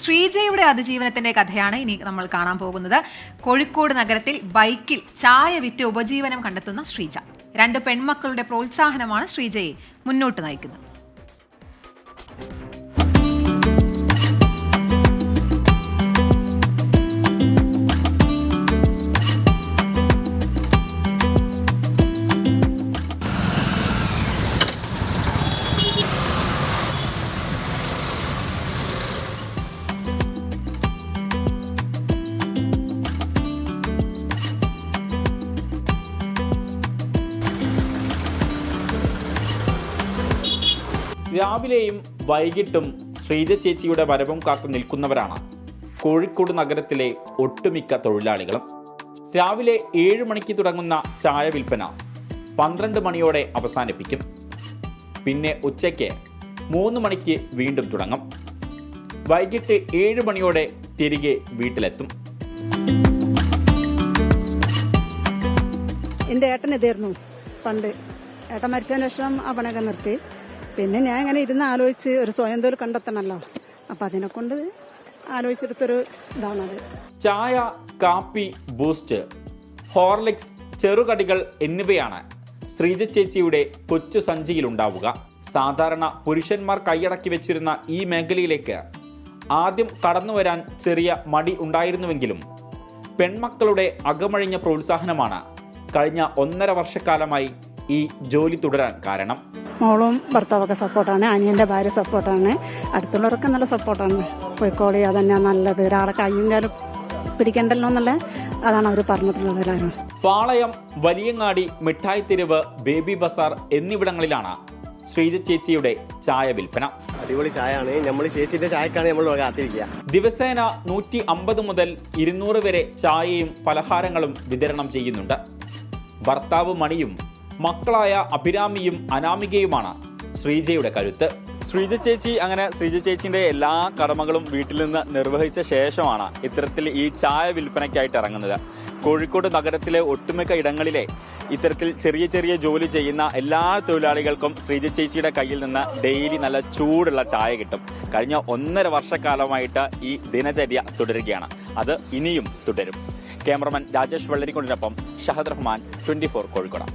ശ്രീജയുടെ അതിജീവനത്തിന്റെ കഥയാണ് ഇനി നമ്മൾ കാണാൻ പോകുന്നത്. കോഴിക്കോട് നഗരത്തിൽ ബൈക്കിൽ ചായ വിറ്റ് ഉപജീവനം കണ്ടെത്തുന്ന ശ്രീജ. 2 പെൺമക്കളുടെ പ്രോത്സാഹനമാണ് ശ്രീജയെ മുന്നോട്ട് നയിക്കുന്നത്. രാവിലെയും വൈകിട്ടും ശ്രീജ ചേച്ചിയുടെ വരവും കാത്തു നിൽക്കുന്നവരാണ് കോഴിക്കോട് നഗരത്തിലെ ഒട്ടുമിക്ക തൊഴിലാളികളും. രാവിലെ 7 മണിക്ക് തുടങ്ങുന്ന ചായ വിൽപ്പന 12 മണിയോടെ അവസാനിപ്പിക്കും. പിന്നെ ഉച്ചയ്ക്ക് 3 മണിക്ക് വീണ്ടും തുടങ്ങും. വൈകിട്ട് 7 മണിയോടെ തിരികെ വീട്ടിലെത്തും. എൻ്റെ ഏട്ടൻ ഇതായിരുന്നു പണ്ട്. ഏട്ടൻ മരിച്ചതിന് ശേഷം ആ പണിയൊക്കെ നിർത്തി. പിന്നെ ഞാൻ ഇങ്ങനെ ഇരുന്ന് ആലോചിച്ച് ഒരു സ്വയം തൊഴിൽ കണ്ടെത്തണമല്ലോ, അപ്പം അതിനെ കൊണ്ട് ആലോചിച്ചെടുത്തൊരു ഇതാണത്. ചായ, കാപ്പി, ബൂസ്റ്റ്, ഹോർലിക്സ്, ചെറുകടികൾ എന്നിവയാണ് ശ്രീജ ചേച്ചിയുടെ കൊച്ചു സഞ്ചിയിലുണ്ടാവുക. സാധാരണ പുരുഷന്മാർ കൈയടക്കി വെച്ചിരുന്ന ഈ മേഖലയിലേക്ക് ആദ്യം കടന്നു വരാൻ ചെറിയ മടി ഉണ്ടായിരുന്നുവെങ്കിലും പെൺമക്കളുടെ അകമഴിഞ്ഞ പ്രോത്സാഹനമാണ് കഴിഞ്ഞ 1.5 വർഷക്കാലമായി ഈ ജോലി തുടരാൻ കാരണം. മോളും ഭർത്താവൊക്കെ സപ്പോർട്ടാണ്, അനിയൻ്റെ ഭാര്യ സപ്പോർട്ടാണ്, അടുത്തുള്ളവരൊക്കെ നല്ല സപ്പോർട്ടാണ്. പോയിക്കോളി, അതന്നെയാണ് നല്ലത്, ഒരാളെ കയ്യും കാലും പിടിക്കണ്ടല്ലോ എന്നുള്ള അതാണ് അവർ പറഞ്ഞിട്ടുള്ളത് എല്ലാവരും. പാളയം, വലിയങ്ങാടി, മിഠായി തെരുവ്, ബേബി ബസാർ എന്നിവിടങ്ങളിലാണ് ശ്രീജ ചേച്ചിയുടെ ചായ വിൽപ്പന. അടിപൊളി ചായയാണ്. നമ്മൾ ചേച്ചിന്റെ ചായക്കാണ് നമ്മൾ കാത്തിരിക്കുക. ദിവസേന 150 മുതൽ 200 വരെ ചായയും പലഹാരങ്ങളും വിതരണം ചെയ്യുന്നുണ്ട്. ഭർത്താവ് മണിയും മക്കളായ അഭിരാമിയും അനാമികയുമാണ് ശ്രീജയുടെ കരുത്ത്. ശ്രീജ ചേച്ചിന്റെ എല്ലാ കടമകളും വീട്ടിൽ നിന്ന് നിർവഹിച്ച ശേഷമാണ് ഇത്തരത്തിൽ ഈ ചായ വിൽപ്പനയ്ക്കായിട്ട് ഇറങ്ങുന്നത്. കോഴിക്കോട് നഗരത്തിലെ ഒട്ടുമിക്ക ഇടങ്ങളിലെ ഇത്തരത്തിൽ ചെറിയ ചെറിയ ജോലി ചെയ്യുന്ന എല്ലാ തൊഴിലാളികൾക്കും ശ്രീജ ചേച്ചിയുടെ കയ്യിൽ നിന്ന് ഡെയിലി നല്ല ചൂടുള്ള ചായ കിട്ടും. കഴിഞ്ഞ 1.5 വർഷക്കാലമായിട്ട് ഈ ദിനചര്യ തുടരുകയാണ്. അത് ഇനിയും തുടരും. ക്യാമറമാൻ രാജേഷ് വെള്ളരിക്കൊണ്ടിനൊപ്പം ഷഹദ് റഹ്മാൻ, 24 കോഴിക്കോട്.